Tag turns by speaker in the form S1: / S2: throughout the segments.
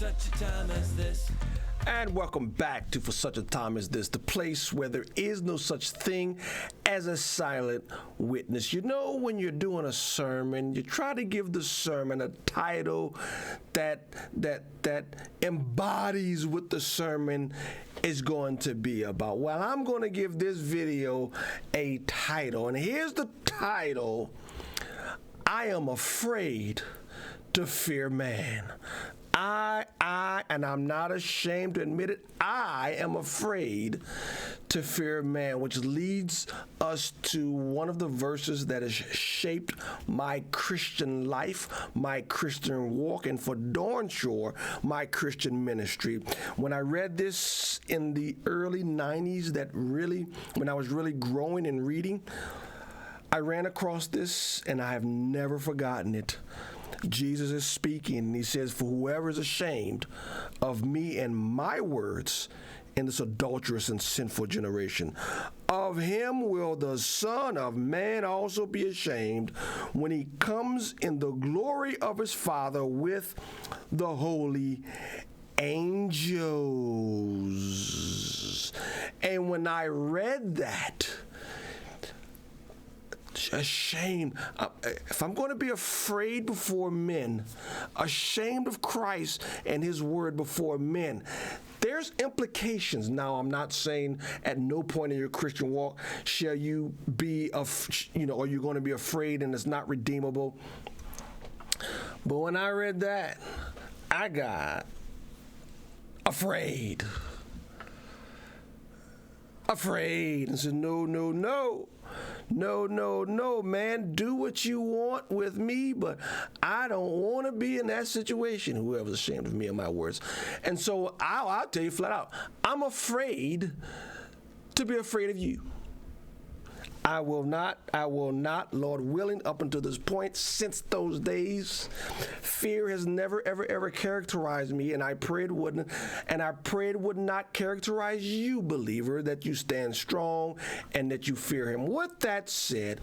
S1: such a time as this.
S2: And welcome back to For Such a Time As This, the place where there is no such thing as a silent witness. You know, when you're doing a sermon, you try to give the sermon a title that embodies what the sermon is going to be about. Well, I'm going to give this video a title, and here's the title: I am afraid to fear man. And I'm not ashamed to admit it, I am afraid to fear man, which leads us to one of the verses that has shaped my Christian life, my Christian walk, and for darn sure, my Christian ministry. When I read this in the early 90s, when I was really growing and reading, I ran across this, and I have never forgotten it. Jesus is speaking, and he says, "For whoever is ashamed of me and my words in this adulterous and sinful generation, of him will the Son of Man also be ashamed when he comes in the glory of his Father with the holy angels." And when I read that, ashamed. If I'm going to be afraid before men, ashamed of Christ and his word before men, there's implications. Now, I'm not saying at no point in your Christian walk shall you be, are you going to be afraid and it's not redeemable. But when I read that, I got afraid. And said, no, man, do what you want with me, but I don't want to be in that situation, whoever's ashamed of me and my words. And so I'll tell you flat out, I'm afraid to be afraid of you. I will not, Lord willing, up until this point, since those days, fear has never, ever characterized me, and I pray it wouldn't, and I pray it would not characterize you, believer, that you stand strong and that you fear him. With that said,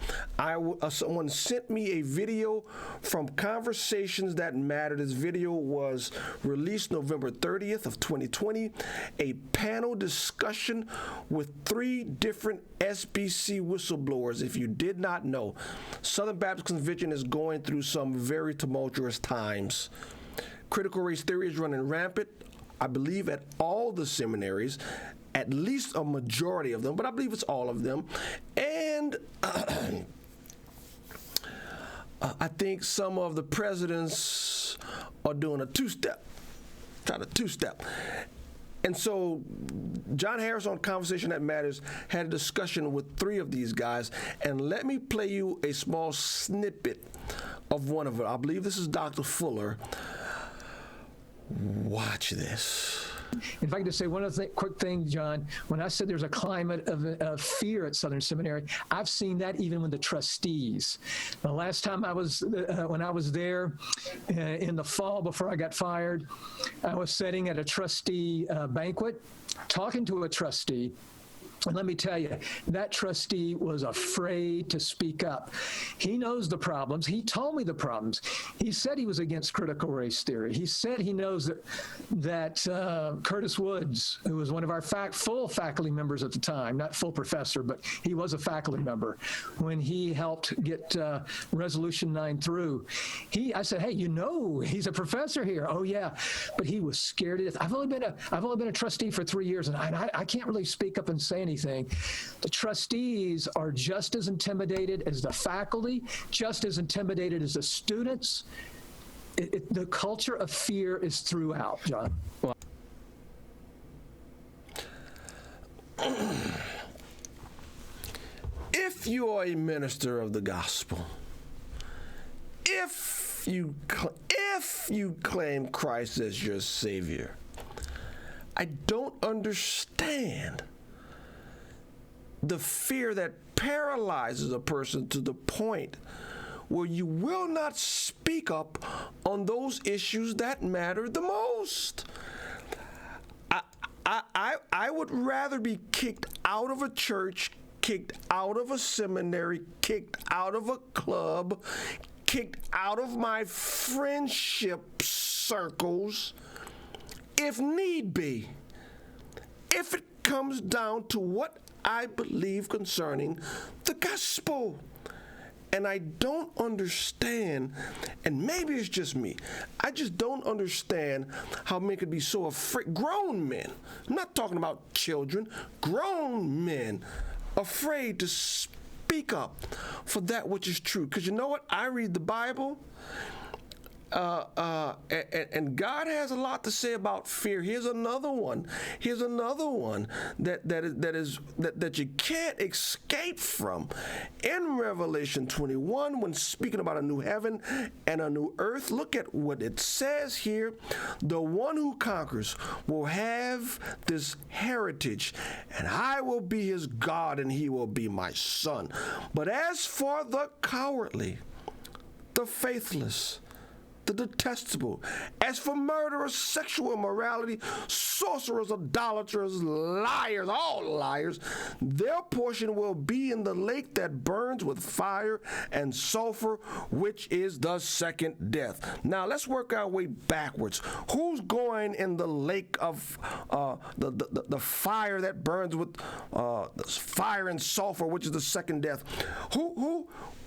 S2: someone sent me a video from Conversations That Matter. This video was released November 30th of 2020, a panel discussion with 3 different SBC whistleblowers. If you did not know, Southern Baptist Convention is going through some very tumultuous times. Critical race theory is running rampant, I believe, at all the seminaries, at least a majority of them, but I believe it's all of them. And I think some of the presidents are doing a two-step. And so John Harris on Conversation That Matters had a discussion with 3 of these guys, and let me play you a small snippet of one of them. I believe this is Dr. Fuller. Watch this.
S3: If I could just say one other quick thing, John, when I said there's a climate of fear at Southern Seminary, I've seen that even with the trustees. The last time when I was there in the fall before I got fired, I was sitting at a trustee banquet, talking to a trustee. And let me tell you, that trustee was afraid to speak up. He knows the problems. He told me the problems. He said he was against critical race theory. He said he knows that Curtis Woods, who was one of our full faculty members at the time, not full professor, but he was a faculty member, when he helped get Resolution 9 through, I said, hey, he's a professor here. Oh, yeah. But he was scared to death. I've only been a trustee for 3 years, and I can't really speak up and say anything. The trustees are just as intimidated as the faculty, just as intimidated as the students. The culture of fear is throughout, John.
S2: If you are a minister of the gospel, if you claim Christ as your Savior, I don't understand the fear that paralyzes a person to the point where you will not speak up on those issues that matter the most. I would rather be kicked out of a church, kicked out of a seminary, kicked out of a club, kicked out of my friendship circles if need be, if it comes down to what I believe concerning the gospel. And I don't understand, and maybe it's just me, I just don't understand how men could be so afraid. Grown men, I'm not talking about children, grown men afraid to speak up for that which is true. Because you know what? I read the Bible, and God has a lot to say about fear. Here's another one. Here's another one that you can't escape from. In Revelation 21, when speaking about a new heaven and a new earth, look at what it says here. The one who conquers will have this heritage, and I will be his God, and he will be my son. But as for the cowardly, the faithless, the detestable, as for murderers, sexual immorality, sorcerers, idolaters, liars, all liars, their portion will be in the lake that burns with fire and sulfur, which is the second death. Now let's work our way backwards. Who's going in the lake of the fire that burns with fire and sulfur, which is the second death?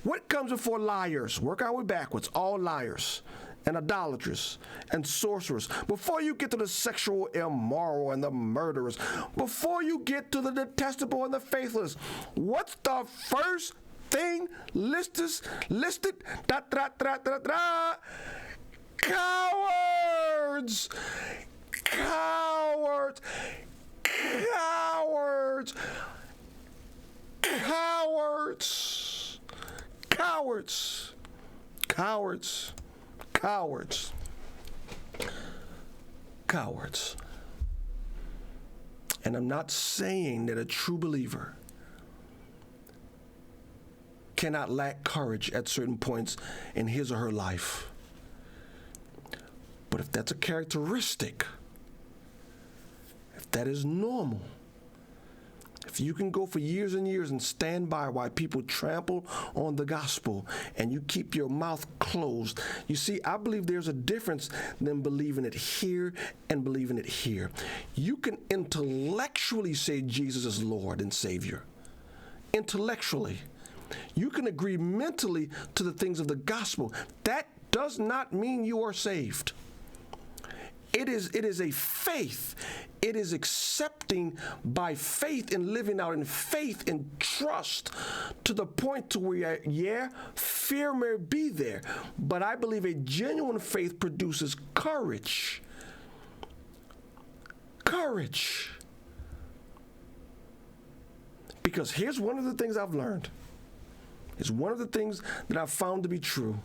S2: What comes before liars? Work our way backwards. All liars and idolaters and sorcerers. Before you get to the sexual immoral and the murderers, before you get to the detestable and the faithless, what's the first thing listed? Cowards! Cowards! Cowards! Cowards! Cowards! Cowards! Cowards. Cowards. And I'm not saying that a true believer cannot lack courage at certain points in his or her life. But if that's a characteristic, if that is normal, if you can go for years and years and stand by while people trample on the gospel and you keep your mouth closed, you see, I believe there's a difference than believing it here and believing it here. You can intellectually say Jesus is Lord and Savior. Intellectually. You can agree mentally to the things of the gospel. That does not mean you are saved. It is a faith. It is accepting by faith and living out in faith and trust to the point to where, fear may be there, but I believe a genuine faith produces courage. Courage. Because here's one of the things I've learned. It's one of the things that I've found to be true.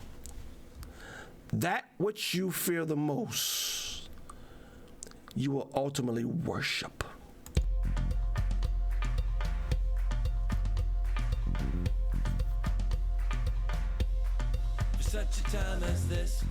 S2: That which you fear the most, you will ultimately worship.
S1: For such a time as this.